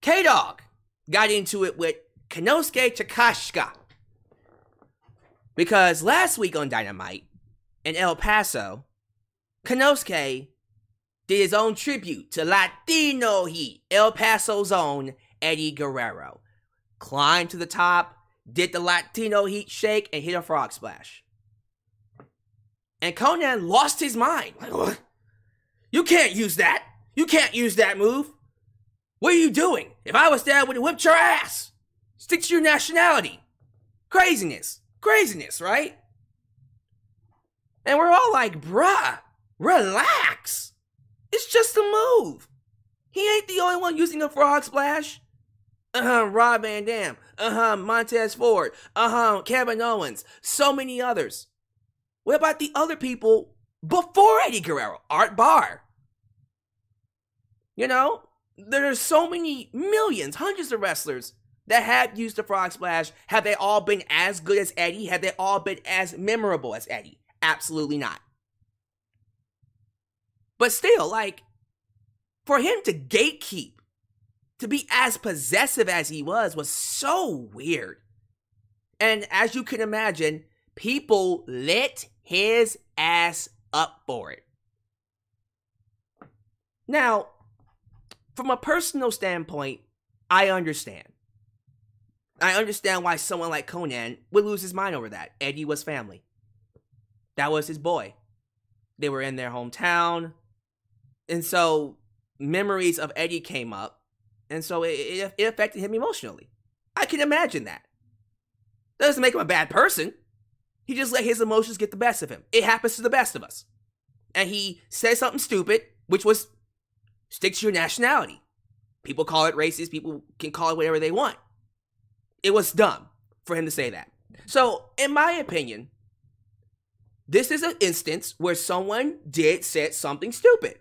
K-Dog got into it with Konosuke Takeshita. Because last week on Dynamite, in El Paso, Konosuke did his own tribute to Latino Heat, El Paso's own Eddie Guerrero. Climbed to the top, did the Latino Heat shake, and hit a frog splash. And Konnan lost his mind. Like, what? You can't use that. You can't use that move. What are you doing? If I was there, I would have whipped your ass. Stick to your nationality. Craziness. Craziness, right? And we're all like, bruh, relax. It's just a move. He ain't the only one using a frog splash. Rob Van Dam. Montez Ford. Kevin Owens. So many others. What about the other people before Eddie Guerrero? Art Barr. You know, there's so many millions, hundreds of wrestlers that have used the frog splash. Have they all been as good as Eddie? Have they all been as memorable as Eddie? Absolutely not. But still, like, for him to gatekeep, to be as possessive as he was so weird. And as you can imagine, people lit his ass up for it. Now, from a personal standpoint, I understand. I understand why someone like Konnan would lose his mind over that. Eddie was family. That was his boy. They were in their hometown. And so memories of Eddie came up. And so it affected him emotionally. I can imagine that. That doesn't make him a bad person. He just let his emotions get the best of him. It happens to the best of us. And he said something stupid, which was, stick to your nationality. People call it racist. People can call it whatever they want. It was dumb for him to say that. So, in my opinion, this is an instance where someone said something stupid.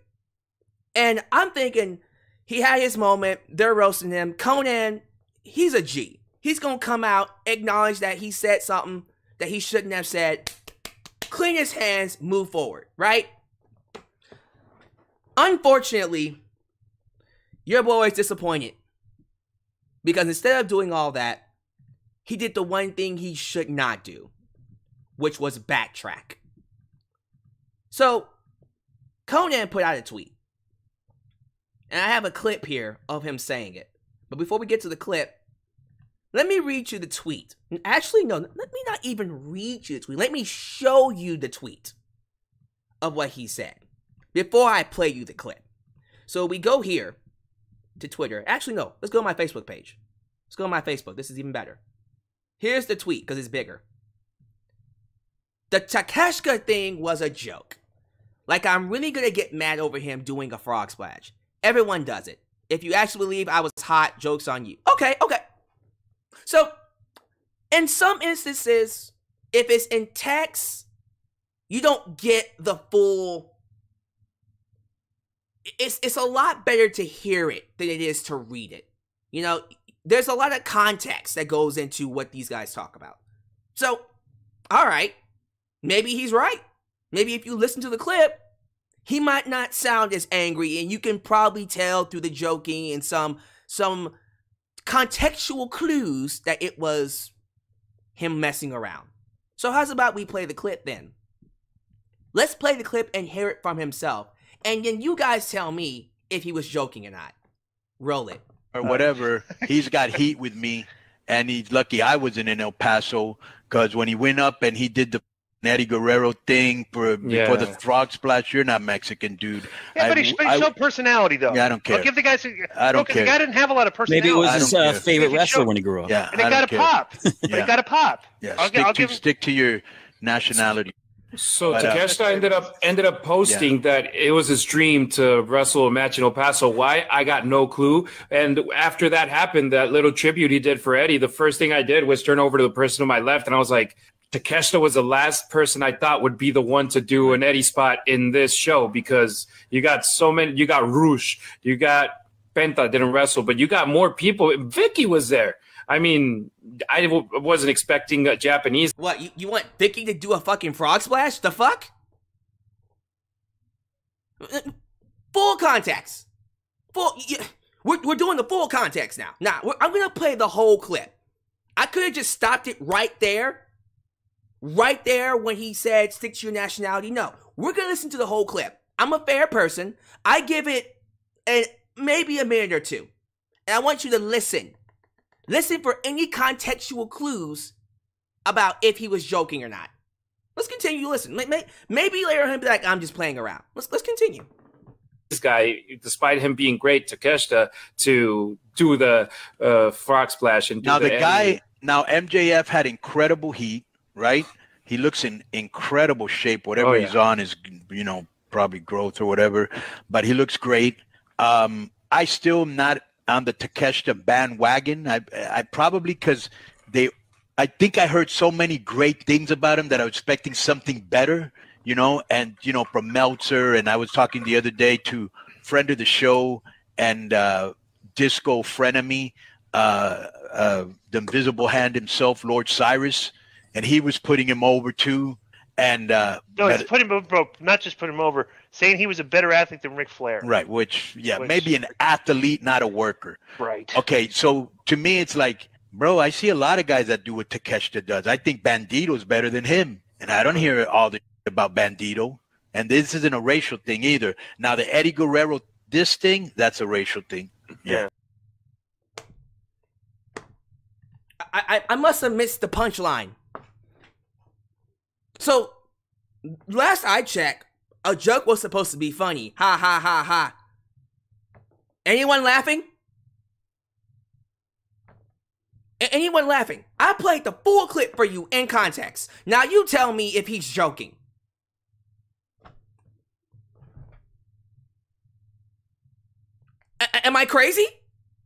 And I'm thinking, he had his moment, they're roasting him. Konnan, he's a G. He's gonna come out, acknowledge that he said something that he shouldn't have said, clean his hands, move forward, right? Unfortunately, your boy is disappointed. Because instead of doing all that, he did the one thing he should not do, which was backtrack. So, Konnan put out a tweet. And I have a clip here of him saying it. But before we get to the clip, let me read you the tweet. Actually, no, let me not even read you the tweet. Let me show you the tweet of what he said before I play you the clip. So we go here to Twitter. Actually, no, let's go to my Facebook page. Let's go to my Facebook. This is even better. Here's the tweet, because it's bigger. The Takeshita thing was a joke. Like, I'm really going to get mad over him doing a frog splash. Everyone does it. If you actually believe I was hot, joke's on you. Okay. So, in some instances, if it's in text, you don't get the full... It's a lot better to hear it than it is to read it. You know, there's a lot of context that goes into what these guys talk about. So, alright, maybe he's right. Maybe if you listen to the clip, he might not sound as angry, and you can probably tell through the joking and some contextual clues that it was him messing around. So how's about we play the clip then? Let's play the clip and hear it from himself, and then you guys tell me if he was joking or not. Roll it. Or whatever. He's got heat with me, and he's lucky I wasn't in El Paso, because when he went up and he did the Eddie Guerrero thing before the frog splash, you're not Mexican, dude. Yeah, but he showed personality, though. Yeah, I don't care. I'll give the guy I don't care. The guy didn't have a lot of personality. Maybe it was his favorite wrestler when he grew up. Yeah, and it got a pop. But it got a pop. Yeah, stick to your nationality. So Takeshita ended up posting that it was his dream to wrestle a match in El Paso. Why? I got no clue. And after that happened, that little tribute he did for Eddie, the first thing I did was turn over to the person to my left, and I was like, Takeshita was the last person I thought would be the one to do an Eddie spot in this show, because you got so many. You got Rush, you got Penta didn't wrestle, but you got more people. Vicky was there. I mean, I wasn't expecting a Japanese. What, you want Vicky to do a fucking frog splash? The fuck? Full context. We're doing the full context now. Now, I'm going to play the whole clip. I could have just stopped it right there when he said, stick to your nationality. No, we're going to listen to the whole clip. I'm a fair person. I give it maybe a minute or two. And I want you to listen. Listen for any contextual clues about if he was joking or not. Let's continue to listen. Maybe later he'll be like, I'm just playing around. Let's continue. This guy, despite him being great, Takeshita, to do the frog splash and do now the guy. Now MJF had incredible heat, right? He looks in incredible shape. Whatever he's on is, probably growth or whatever, but he looks great. I still not on the Takeshita bandwagon. I probably because I think I heard so many great things about him that I was expecting something better. From Meltzer, and I was talking the other day to friend of the show and disco frenemy, the Invisible Hand himself, Lord Cyrus, and he was putting him over too. And he's put him over, bro. Not just put him over, saying he was a better athlete than Ric Flair. Right, which maybe an athlete, not a worker. Right. Okay, so to me, it's like, bro, I see a lot of guys that do what Takeshita does. I think Bandito's better than him, and I don't hear all the about Bandito, and this isn't a racial thing either. Now the Eddie Guerrero, this thing, that's a racial thing. Yeah. I must have missed the punchline. So last I checked, a joke was supposed to be funny. Ha ha ha ha. Anyone laughing? Anyone laughing? I played the full clip for you in context. Now you tell me if he's joking. Am I crazy?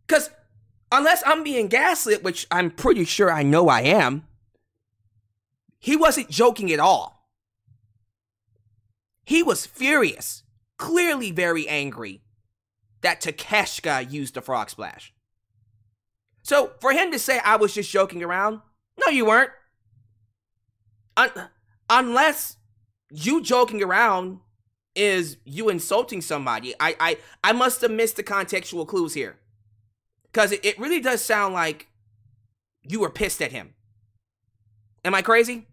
Because unless I'm being gaslit, which I'm pretty sure I know I am, he wasn't joking at all. He was furious, clearly very angry that Takeshita used the frog splash. So for him to say I was just joking around, no, you weren't. Unless you joking around is you insulting somebody. I must have missed the contextual clues here. Because it really does sound like you were pissed at him. Am I crazy?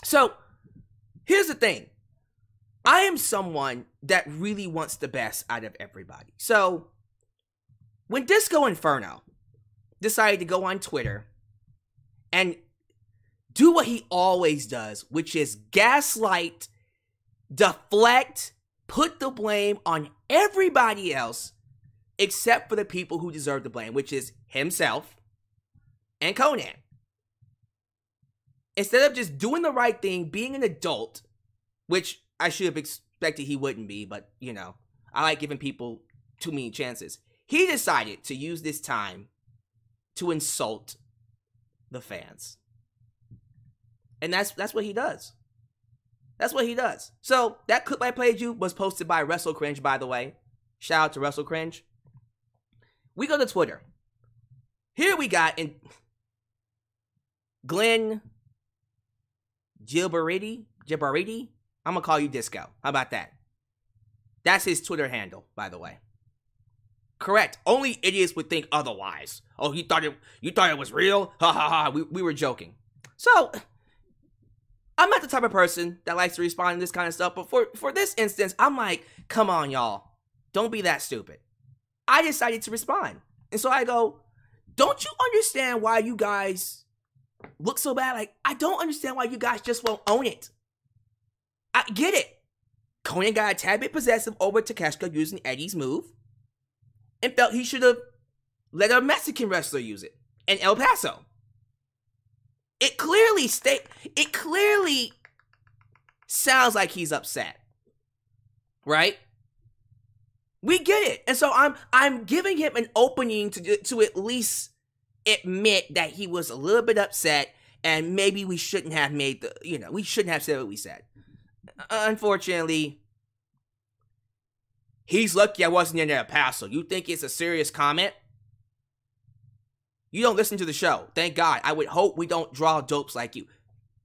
So, here's the thing. I am someone that really wants the best out of everybody. So, when Disco Inferno decided to go on Twitter and do what he always does, which is gaslight, deflect, put the blame on everybody else except for the people who deserve the blame, which is himself and Konnan. Instead of just doing the right thing, being an adult, which I should have expected he wouldn't be, but, I like giving people too many chances. He decided to use this time to insult the fans. And that's what he does. That's what he does. So, that clip I played you was posted by Wrestle Cringe, by the way. Shout out to Wrestle Cringe. We go to Twitter. Here we got Glenn Gilberiti. I'm going to call you Disco. How about that? That's his Twitter handle, by the way. Correct. Only idiots would think otherwise. Oh, you thought it was real? Ha ha ha. We were joking. So, I'm not the type of person that likes to respond to this kind of stuff, but for this instance, I'm like, come on, y'all. Don't be that stupid. I decided to respond. And so I go, don't you understand why you guys look so bad? Like, I don't understand why you guys just won't own it. I get it. Konnan got a tad bit possessive over Takeshita using Eddie's move and felt he should have let a Mexican wrestler use it in El Paso. It clearly sounds like he's upset. Right? We get it. And so I'm giving him an opening to at least admit that he was a little bit upset and maybe we shouldn't have we shouldn't have said what we said. Unfortunately, he's lucky I wasn't in El Paso. You think it's a serious comment? You don't listen to the show. Thank God. I would hope we don't draw dopes like you.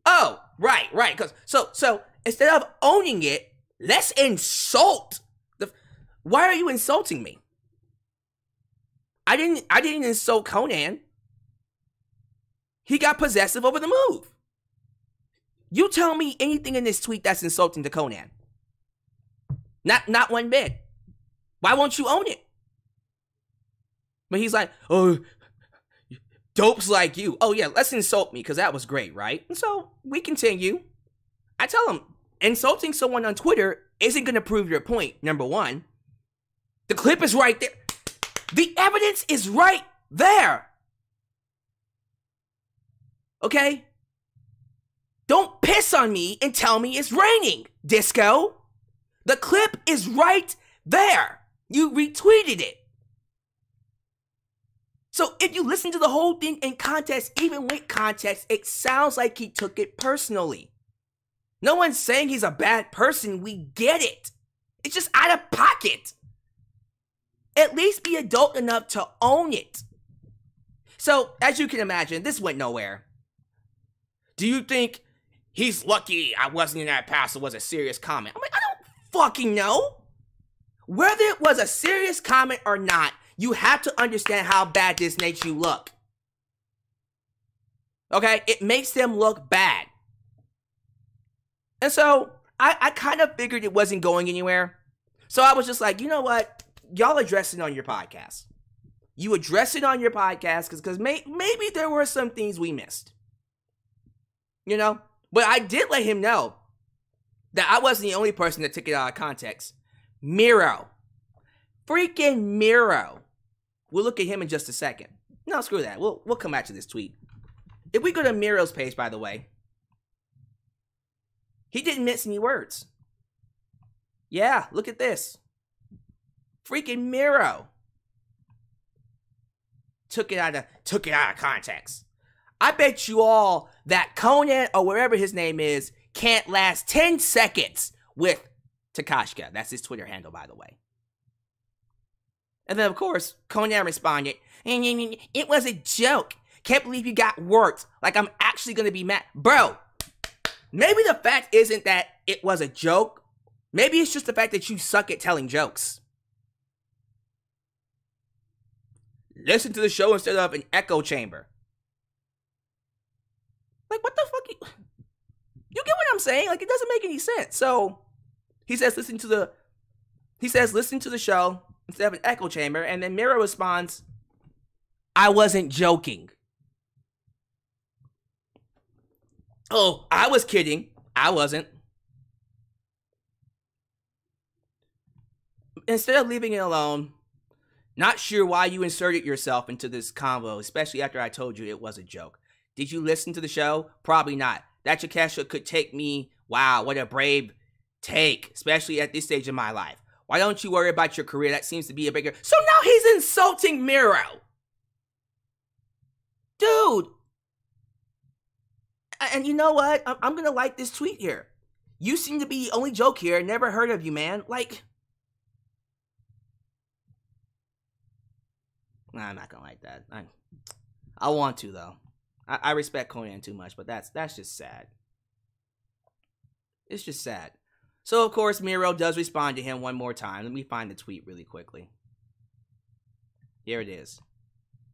Oh, right. Cause so instead of owning it, let's insult. Why are you insulting me? I didn't insult Konnan. He got possessive over the move. You tell me anything in this tweet that's insulting to Konnan. Not one bit. Why won't you own it? But he's like, oh, dopes like you. Oh yeah, let's insult me because that was great, right? And so we continue. I tell him, insulting someone on Twitter isn't going to prove your point, number one. The clip is right there. The evidence is right there. Okay? Don't piss on me and tell me it's raining, Disco. The clip is right there. You retweeted it. So if you listen to the whole thing in context, even with context, it sounds like he took it personally. No one's saying he's a bad person. We get it. It's just out of pocket. At least be adult enough to own it. So, as you can imagine, this went nowhere. Do you think he's lucky I wasn't in that Paso was a serious comment? I'm like, I don't fucking know. Whether it was a serious comment or not, you have to understand how bad this makes you look. Okay? It makes them look bad. And so, I kind of figured it wasn't going anywhere. So I was just like, you know what? Y'all address it on your podcast. You address it on your podcast because maybe there were some things we missed. You know? But I did let him know that I wasn't the only person that took it out of context. Miro. Freaking Miro. We'll look at him in just a second. No, screw that. We'll come back to this tweet. If we go to Miro's page, by the way, he didn't miss any words. Yeah, look at this. Freaking Miro took it out of context. I bet you all that Konnan or wherever his name is can't last 10 seconds with Takeshita. That's his Twitter handle, by the way. And then, of course, Konnan responded, it was a joke. Can't believe you got worked. Like I'm actually going to be mad. Bro, maybe the fact isn't that it was a joke. Maybe it's just the fact that you suck at telling jokes. Listen to the show instead of an echo chamber. Like, what the fuck? You get what I'm saying? Like, it doesn't make any sense. So, he says, listen to the show instead of an echo chamber. And then Miro responds, I wasn't joking. Oh, I was kidding. I wasn't. Instead of leaving it alone, not sure why you inserted yourself into this convo, especially after I told you it was a joke. Did you listen to the show? Probably not. That Takeshita could take me. Wow, what a brave take, especially at this stage of my life. Why don't you worry about your career? That seems to be a bigger... So now he's insulting Miro. Dude. And you know what? I'm going to like this tweet here. You seem to be the only joke here. Never heard of you, man. Like... Nah, I'm not going to like that. I want to, though. I respect Konnan too much, but that's just sad. It's just sad. So, of course, Miro does respond to him one more time. Let me find the tweet really quickly. Here it is.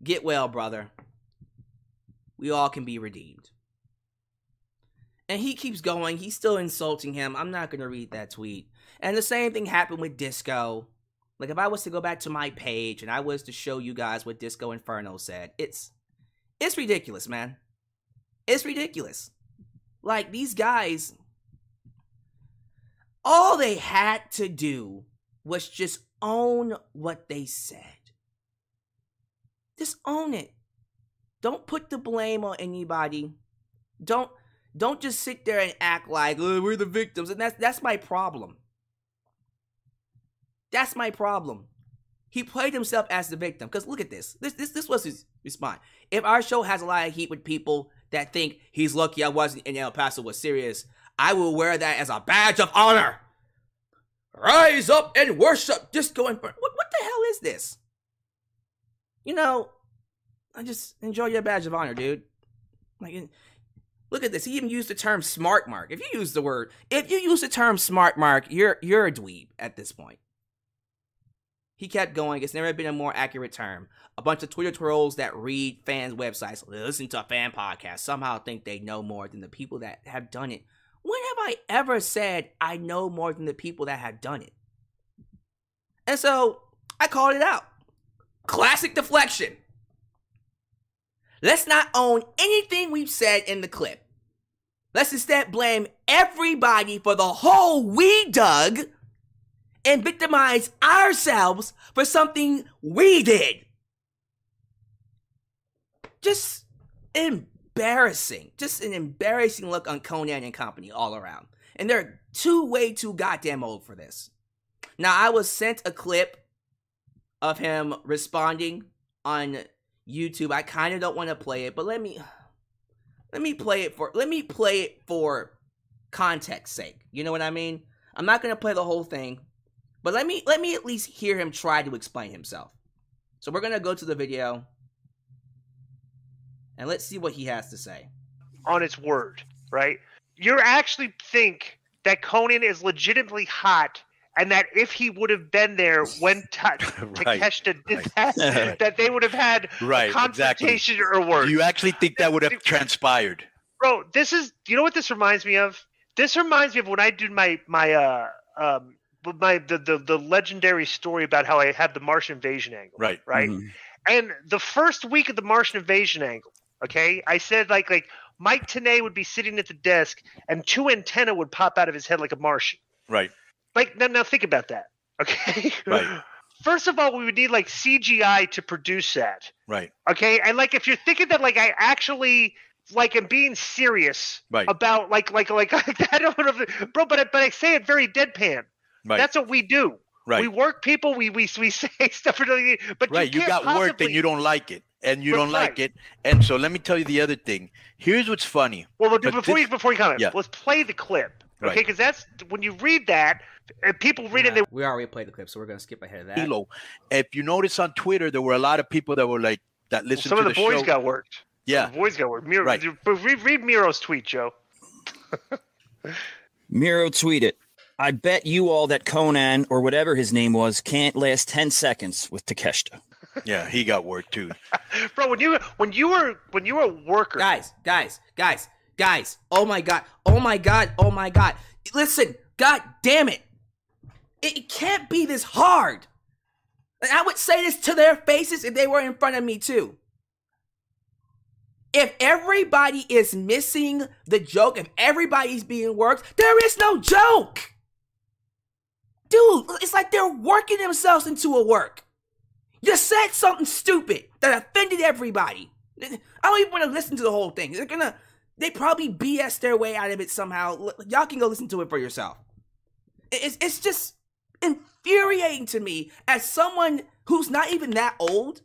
Get well, brother. We all can be redeemed. And he keeps going. He's still insulting him. I'm not going to read that tweet. And the same thing happened with Disco. Like, if I was to go back to my page and I was to show you guys what Disco Inferno said, it's ridiculous, man. It's ridiculous. Like, these guys, all they had to do was just own what they said. Just own it. Don't put the blame on anybody. Don't just sit there and act like, oh, we're the victims. And that's my problem. That's my problem. He played himself as the victim. Because look at this. This was his response. If our show has a lot of heat with people that think he's lucky I wasn't in El Paso was serious, I will wear that as a badge of honor. Rise up and worship Disco Inferno. What the hell is this? You know, I just enjoy your badge of honor, dude. Like, look at this. He even used the term smart mark. If you use the term smart mark, you're a dweeb at this point. He kept going. It's never been a more accurate term. A bunch of Twitter trolls that read fans' websites, listen to a fan podcast, somehow think they know more than the people that have done it. When have I ever said I know more than the people that have done it? And so I called it out. Classic deflection. Let's not own anything we've said in the clip. Let's instead blame everybody for the hole we dug and victimize ourselves for something we did. Just embarrassing. Just an embarrassing look on Konnan and company all around. And they're way too goddamn old for this. Now, I was sent a clip of him responding on YouTube. I kind of don't want to play it, but let me play it for context sake. You know what I mean? I'm not going to play the whole thing, but let me at least hear him try to explain himself. So we're going to go to the video and let's see what he has to say. On its word, right? You actually think that Konnan is legitimately hot, and that if he would have been there when Takeshita did that, that they would have had a confrontation or worse. Do you actually think that would have transpired? Bro, you know what this reminds me of? This reminds me of when I did the legendary story about how I had the Martian invasion angle. Right. Mm-hmm. And the first week of the Martian invasion angle, okay, I said like Mike Tenay would be sitting at the desk and 2 antennae would pop out of his head like a Martian. Right. Like, now think about that, okay? Right. First of all, we would need, like, CGI to produce that. Right. Okay? And, like, if you're thinking that, like, I actually, like, am being serious about, like I don't know, bro, but I say it very deadpan. Right. That's what we do. Right. We work people, we say stuff, but you got work and you don't like it. And you don't like it. And so let me tell you the other thing. Here's what's funny. Well, before you comment, let's play the clip. Okay, because that's when you read that, people read it. We already played the clip, so we're going to skip ahead of that. If you notice on Twitter, there were a lot of people that were like, that listened to the show. Some of the boys got worked. Yeah. The boys got worked. Read Miro's tweet, Joe. Miro tweeted, I bet you all that Konnan, or whatever his name was, can't last 10 seconds with Takeshita. Yeah, he got worked too. Bro, when you were a worker. Guys. Oh my god. Listen, god damn it. It can't be this hard. And I would say this to their faces if they were in front of me too. If everybody is missing the joke, if everybody's being worked, there is no joke. Dude, it's like they're working themselves into a work. You said something stupid that offended everybody. I don't even want to listen to the whole thing. They probably BS their way out of it somehow. Y'all can go listen to it for yourself. It's just infuriating to me as someone who's not even that old.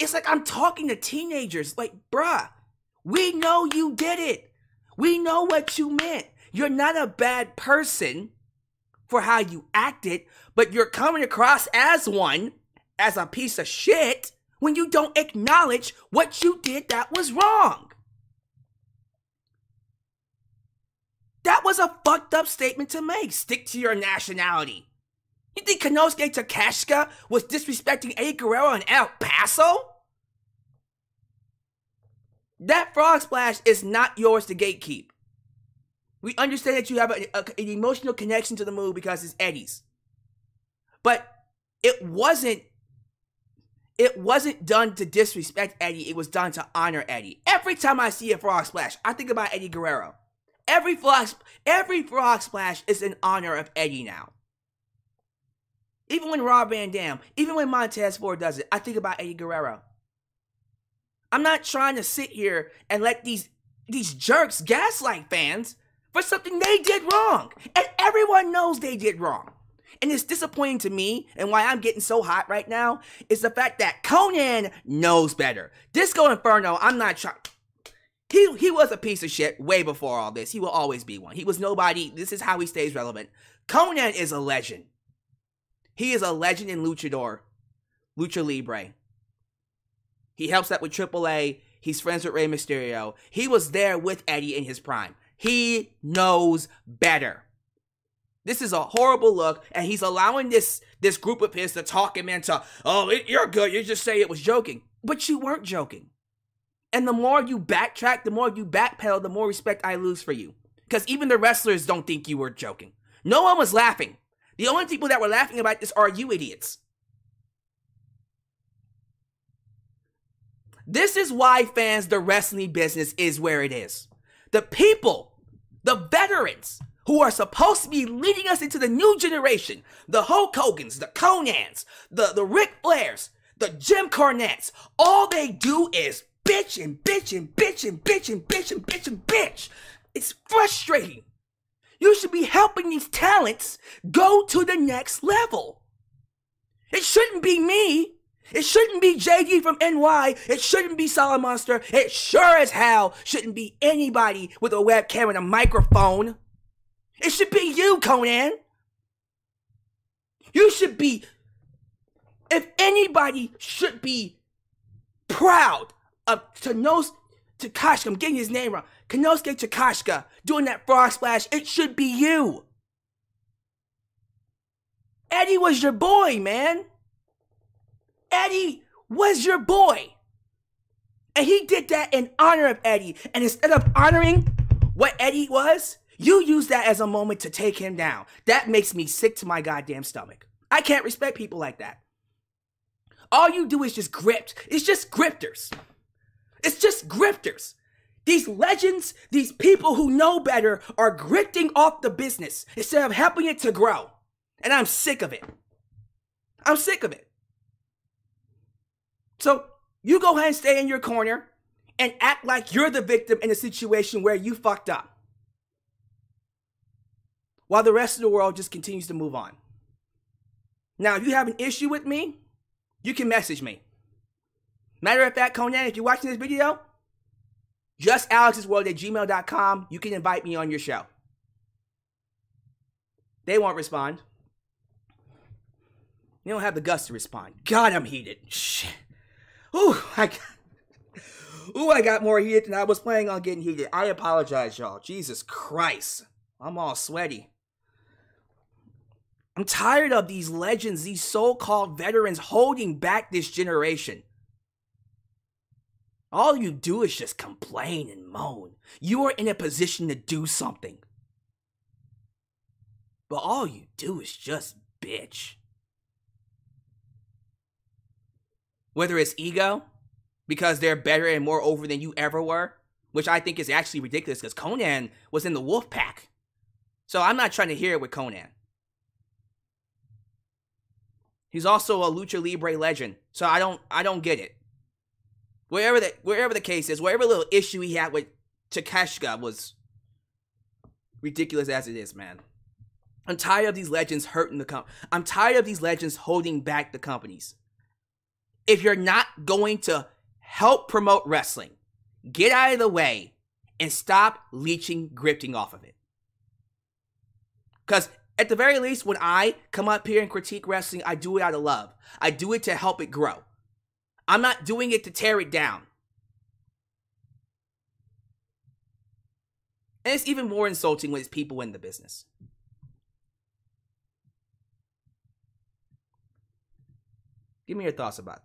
It's like I'm talking to teenagers. Like, bruh, we know you did it. We know what you meant. You're not a bad person for how you acted, but you're coming across as one, as a piece of shit, when you don't acknowledge what you did that was wrong. That was a fucked up statement to make. Stick to your nationality. You think Konosuke Takeshita was disrespecting Eddie Guerrero in El Paso? That frog splash is not yours to gatekeep. We understand that you have an emotional connection to the move because it's Eddie's. But it wasn't done to disrespect Eddie. It was done to honor Eddie. Every time I see a frog splash, I think about Eddie Guerrero. Every frog splash is in honor of Eddie now. Even when Rob Van Dam, even when Montez Ford does it, I think about Eddie Guerrero. I'm not trying to sit here and let these jerks gaslight fans for something they did wrong. And everyone knows they did wrong. And it's disappointing to me, and why I'm getting so hot right now, is the fact that Konnan knows better. Disco Inferno, I'm not trying... He was a piece of shit way before all this. He will always be one. He was nobody. This is how he stays relevant. Konnan is a legend. He is a legend in Lucha Libre. He helps out with AAA. He's friends with Rey Mysterio. He was there with Eddie in his prime. He knows better. This is a horrible look, and he's allowing this group of his to talk him into, oh, you're good, you just say it was joking. But you weren't joking. And the more you backtrack, the more you backpedal, the more respect I lose for you. Because even the wrestlers don't think you were joking. No one was laughing. The only people that were laughing about this are you idiots. This is why, fans, the wrestling business is where it is. The people, the veterans, who are supposed to be leading us into the new generation, the Hulk Hogans, the Konnans, the Ric Flairs, the Jim Cornettes, all they do is bitch and bitch and bitch and bitch and bitch and bitch and bitch. It's frustrating. You should be helping these talents go to the next level. It shouldn't be me. It shouldn't be JD from NY. It shouldn't be Solid Monster. It sure as hell shouldn't be anybody with a webcam and a microphone. It should be you, Konnan. You should be, if anybody should be proud of Konosuke Takeshita, I'm getting his name wrong, Konosuke Takeshita doing that frog splash, it should be you. Eddie was your boy, man. Eddie was your boy. And he did that in honor of Eddie. And instead of honoring what Eddie was, you use that as a moment to take him down. That makes me sick to my goddamn stomach. I can't respect people like that. All you do is just grift. It's just grifters. It's just grifters. These legends, these people who know better are grifting off the business instead of helping it to grow. And I'm sick of it. I'm sick of it. So you go ahead and stay in your corner and act like you're the victim in a situation where you fucked up, while the rest of the world just continues to move on. Now, if you have an issue with me, you can message me. Matter of fact, Konnan, if you're watching this video, just Alex'sWorld@gmail.com. You can invite me on your show. They won't respond. They don't have the guts to respond. God, I'm heated. Shit. Ooh, I got more heated than I was planning on getting heated. I apologize, y'all. Jesus Christ. I'm all sweaty. I'm tired of these legends, these so-called veterans holding back this generation. All you do is just complain and moan. You are in a position to do something. But all you do is just bitch. Whether it's ego, because they're better and more over than you ever were, which I think is actually ridiculous because Konnan was in the wolf pack. So I'm not trying to hear it with Konnan. He's also a Lucha Libre legend, so I don't get it. Wherever the case is, whatever little issue he had with Takeshita was ridiculous as it is, man. I'm tired of these legends hurting the company. I'm tired of these legends holding back the companies. If you're not going to help promote wrestling, get out of the way and stop leeching, grifting off of it. Because at the very least, when I come up here and critique wrestling, I do it out of love. I do it to help it grow. I'm not doing it to tear it down. And it's even more insulting when it's people in the business. Give me your thoughts about